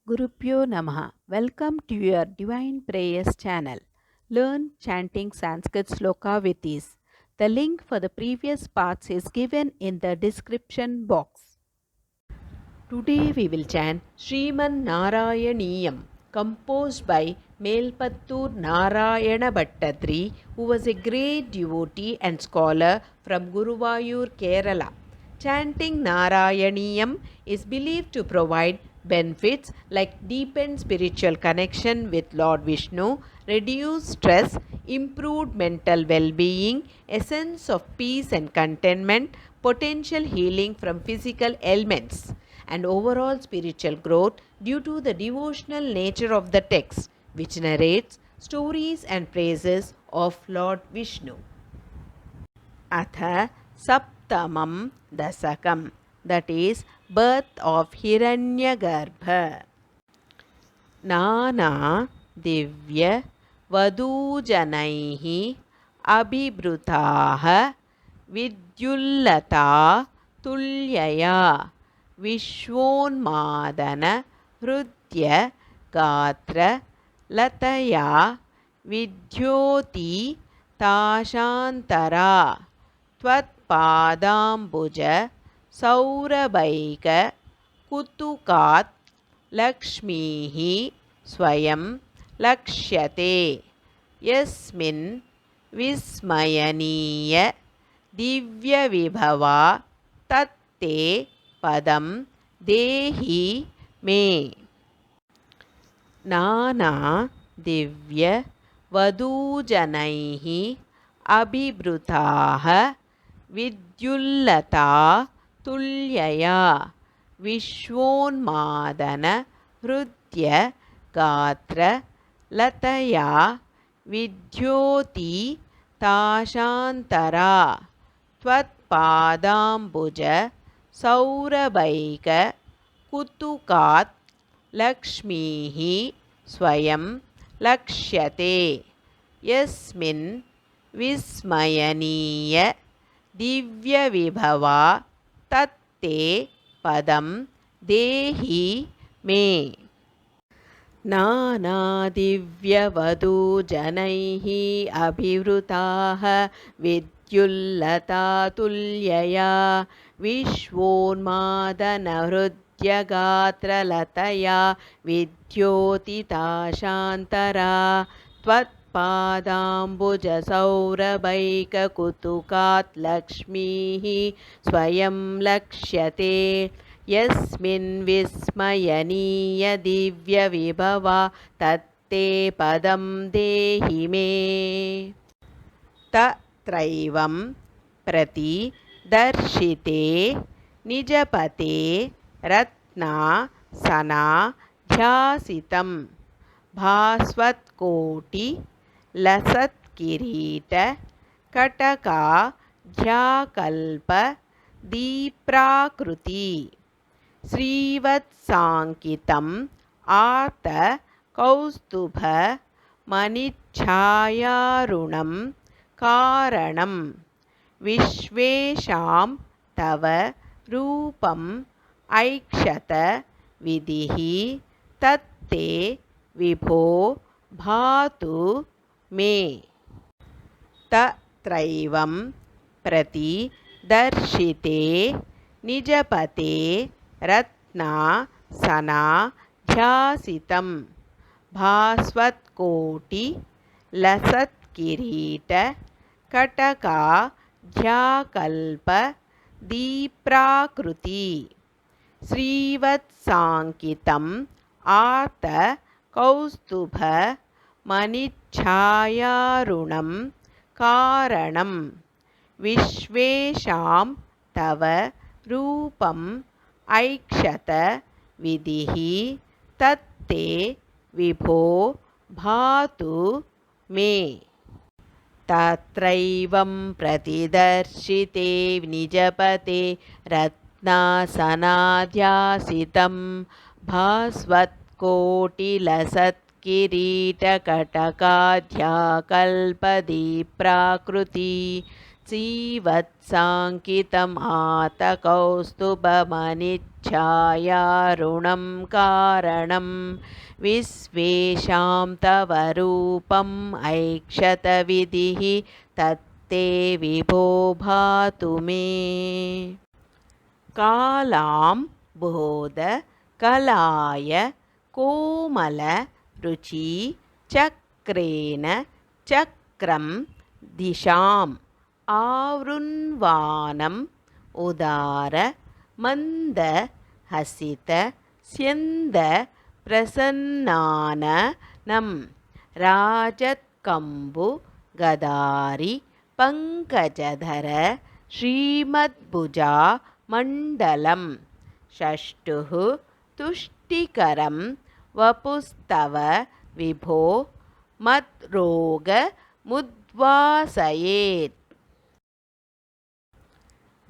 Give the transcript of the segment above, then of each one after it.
Gurupyo Namaha. Welcome to your Divine Prayers channel. Learn chanting Sanskrit sloka with ease. The link for the previous parts is given in the description box. Today we will chant Sriman Narayaniyam, composed by Melpattur Narayana Bhattadri, who was a great devotee and scholar from Guruvayur, Kerala. Chanting Narayaniyam is believed to provide benefits like deepened spiritual connection with Lord Vishnu, reduced stress, improved mental well-being, a sense of peace and contentment, potential healing from physical ailments, and overall spiritual growth due to the devotional nature of the text, which narrates stories and praises of Lord Vishnu. Atha Saptamam Dasakam, that is, birth of Hiranyagarbha. Nana Divya Vadujanaihi Abhibrutaha Vidyullata Tulyaya Vishwonmadana Hrudya Gatra Lataya Vidyoti Tashantara Tvatpadambuja Saurabaika Kutukat Lakshmihi Swayam Lakshyate Yasmin Vismayaniya Divya Vibhava Tatte Padam Dehi Me. Nana Divya Vadujanaihi Abhibrutaha Vidyullata Tulyaya Vishwonmadana Hrudya Gatra Lataya Vidyoti Tashantara Tvatpadambuja Saurabaika Kutukat Lakshmihi Swayam Lakshyate Yasmin Vismayaniya Divya Vibhava Tatte Padam Dehi Me. Nana Divya Vadujanaihi Abhivrutaha Vidyullata Tulyaya Vishwonmadana Hrudya Gatra Lataya Vidyoti Tashantara Tvatpadambuja Saurabaika Kutukat Lakshmihi Swayam Lakshyate Yasmin Vismayaniya Divya Vibhava Tatte Padam Dehi Me. Tatraivam Prati Darshite Nijapate Ratna Sana Dhyasitam Bhasvat Koti Lasat Kirita Kataka Dhyakalpa Deeprakruti Srivat Sankitam Artha Kaustubha Manichayarunam Karanam Vishvesham Tava Rupam Aikshata Vidihi Tatte Vibho Bhatu Me. Tatraivam Prati Darshite Nijapate Ratna Sana Dhyasitam Bhasvat Koti Lasat Kirita Kataka Dhyakalpa Deeprakruti Srivat Sankitam Artha Kaustubha Manichayarunam Karanam Vishvesham Tava Rupam Aikshata Vidihi Tatte Vibho Bhatu Me. Tatraivam Pratidarshite Nijapate Ratnasanadhyasitam Bhasvat Koti Lasat Kirita Kataka Dhyakalpadi Prakruti सीवत्साङ्कितमातकौस्तुभमनिच्छायारुणं कारणं विश्वेशां तव रूपम् ऐक्षतविधिः तत्ते विभो भातु मे कालां बोध कलाय कोमल रुचि चक्रेण चक्रं दिशाम् आवृण्वानम् उदार मन्द हसित स्यन्द प्रसन्नाननं राजत्कम्बु गदारि पङ्कजधर श्रीमद्भुजा मण्डलं षष्ठुः तुष्टिकरं वपुस्तव विभो मद्रोगमुद्वासयेत्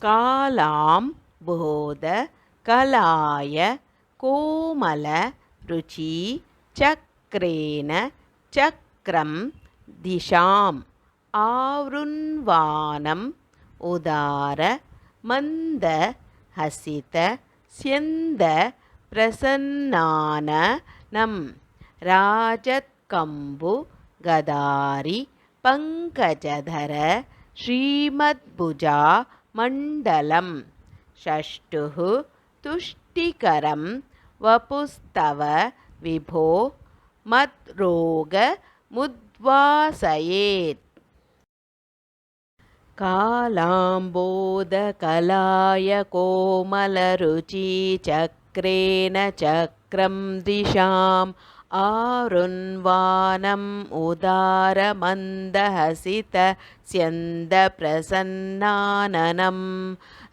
कालां बोध कलाय कोमल रुचि चक्रेण चक्रं दिशाम् आवृण्वानम् उदार मन्द हसित स्यन्द प्रसन्नाननं राजत्कम्बु गदारि पङ्कजधर श्रीमद्भुजा मण्डलं षष्ठुः तुष्टिकरं वपुस्तव विभो मद्रोगमुद्वासयेत् कालाम्बोधकलाय कोमलरुचि चक्रेण चक्रं दिशाम् आवृण्वानम् उदारमन्दहसित स्यन्दप्रसन्नाननं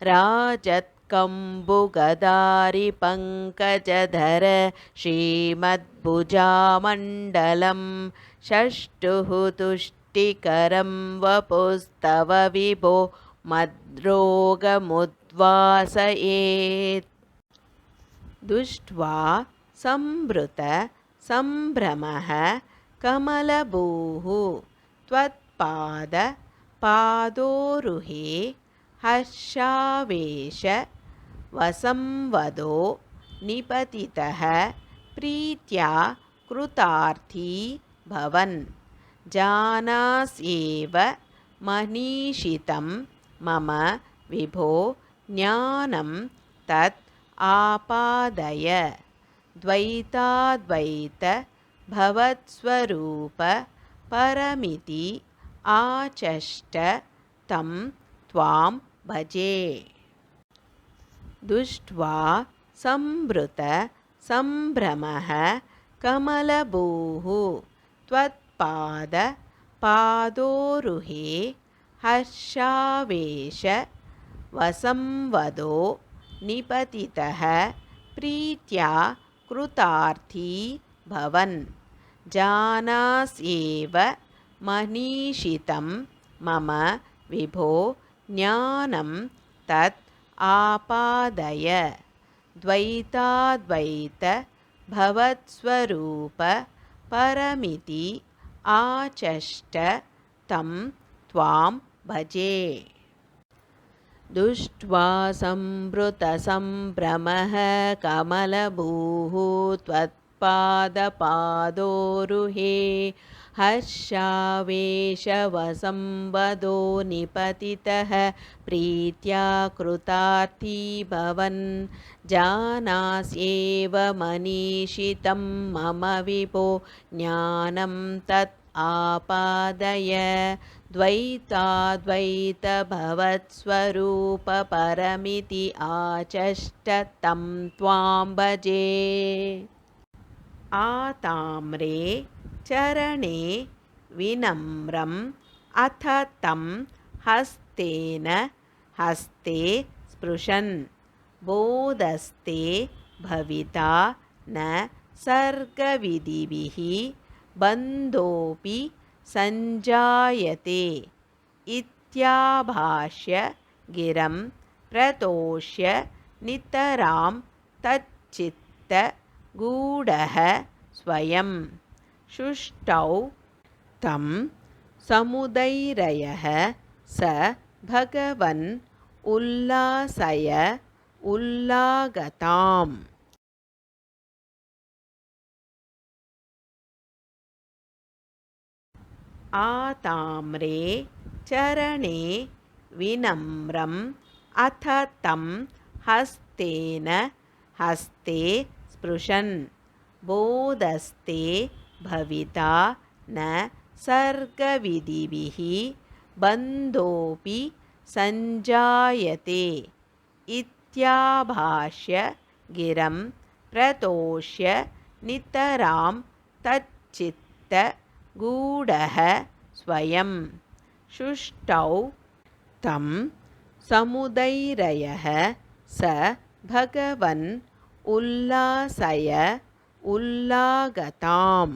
राजत्कम्बुगदारि पङ्कजधर श्रीमद्भुजामण्डलं षष्ठुः तुष्टिकरं वपुस्तव विभो मद्रोगमुद्वासयेत् दृष्ट्वा संभृत सम्भ्रमः कमलभूः त्वत्पाद पादोरुहे हर्षावेश वसंवदो निपतितः प्रीत्या कृतार्थी भवन् जानास्येव मनीषितं मम विभो ज्ञानं तत् आपादय द्वैताद्वैत भवत्स्वरूप परमिति आचष्ट तं त्वां भजे दृष्ट्वा संभृत सम्भ्रमः कमलभूः त्वत्पाद पादोरुहे हर्षावेश वसंवदो निपतितः प्रीत्या कृतार्थी भवन् जानास्येव मनीषितं मम विभो ज्ञानं तत् आपादय द्वैताद्वैत भवत्स्वरूप परमिति आचष्ट तं त्वां भजे दृष्ट्वा संभृतसम्भ्रमः कमलभूः त्वत्पादपादोरुहे हर्षावेशवसंवदो निपतितः प्रीत्या कृतार्थी भवन् जानास्येव मनीषितं मम विभो ज्ञानं तत् आपादय द्वैताद्वैत भवत्स्वरूप परमिति आचष्ट तं त्वां भजे आताम्रे चरणे विनम्रम् अथ तं हस्तेन हस्ते स्पृशन् बोधस्ते भविता न सर्गविधिभिः बन्धोऽपि सञ्जायते इत्याभाष्य गिरं प्रतोष्य नितरां तच्चित्त गूढः स्वयं शुष्टौ तं समुदैरयः स भगवन् उल्लासय उल्लागताम् आताम्रे चरणे विनम्रम् अथ तं हस्तेन हस्ते स्पृशन् बोधस्ते भविता न सर्गविधिभिः बन्धोऽपि सञ्जायते इत्याभाष्य गिरं प्रतोष्य नितरां तच्चित्तगूढः स्वयं शुष्टौ तं समुदैरयः स भगवन् उल्लासय उल्लागताम्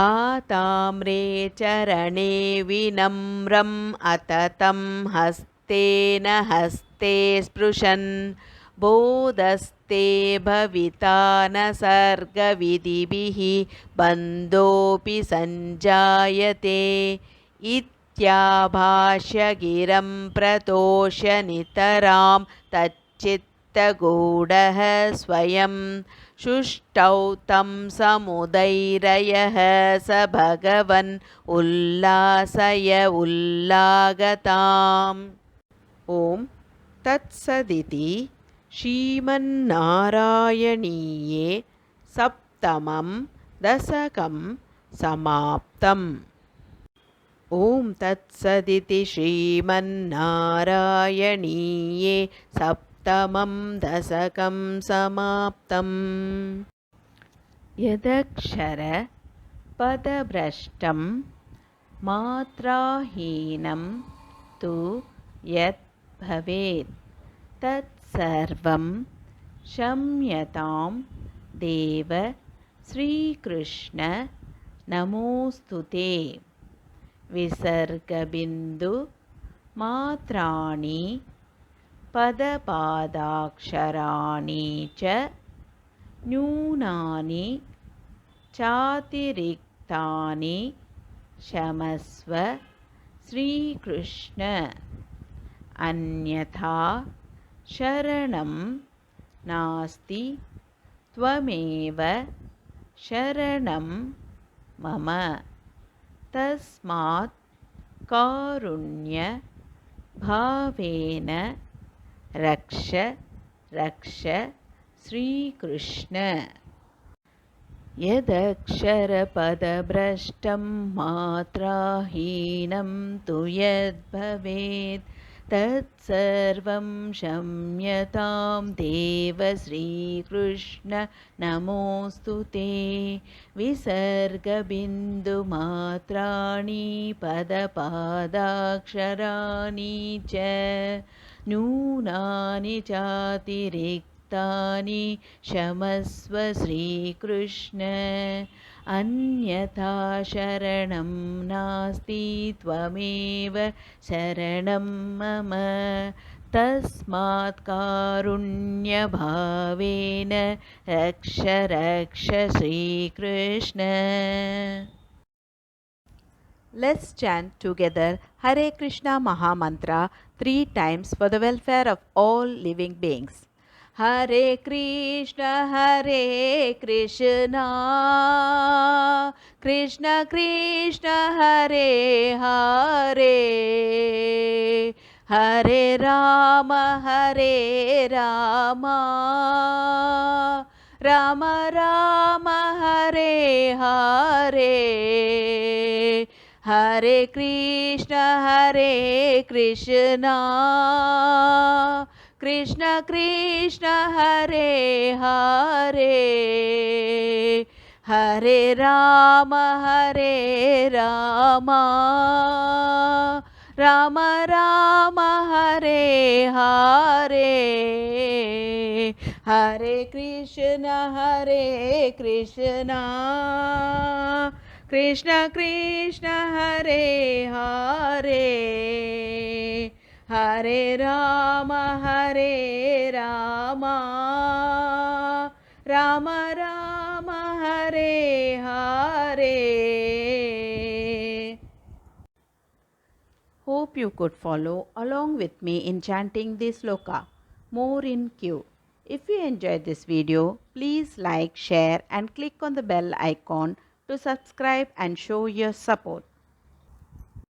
आताम्रे चरणे विनम्रम् अथ तं हस्तेन हस्ते स्पृशन् बोधस्ते भविता न सर्गविधिभिः बन्धोऽपि सञ्जायते इत्याभाष्य गिरं प्रतोष्य नितरां तच्चित्तगूढः स्वयं शुष्टौ तं समुदैरयः स भगवन् उल्लासय उल्लागताम् ॐ तत्सदिति श्रीमन्नारायणीये सप्तमं दशकं समाप्तम् ॐ तत्सदिति श्रीमन्नारायणीये सप्तमं दशकं समाप्तम् यदक्षरपदभ्रष्टं मात्राहीनं तु यत् भवेत् तत्सर्वं क्षम्यतां देव श्रीकृष्ण नमोऽस्तु ते विसर्गबिन्दु मात्राणि पदपादाक्षराणि च न्यूनानि चातिरिक्तानि क्षमस्व श्रीकृष्ण अन्यथा शरणं नास्ति त्वमेव शरणं मम तस्मात् कारुण्य भावेन रक्ष रक्ष श्रीकृष्ण यदक्षरपदभ्रष्टं मात्राहीनं तु यद्भवेत् तत्सर्वं क्षम्यतां देव श्रीकृष्ण नमोऽस्तु ते विसर्गबिन्दुमात्राणि पदपादाक्षराणि च न्यूनानि चातिरिक्तानि क्षमस्व श्रीकृष्ण अन्यथा शरणं नास्ति त्वमेव शरणं मम तस्मात् कारुण्यभावेन रक्ष रक्ष Shri Krishna. Let's chant together Hare Krishna Mahamantra 3 times for the welfare of all living beings. Hare Krishna Krishna Krishna Hare Hare Hare Rama Rama Rama Hare Hare Hare Krishna Krishna Krishna Hare Hare Hare Rama Rama Rama Hare Hare Hare Krishna Krishna Krishna Hare Hare Hare Rama Rama Rama Rama Hare Hare. Hope you could follow along with me in chanting this sloka. More in queue. If you enjoyed this video, please like, share and click on the bell icon to subscribe and show your support.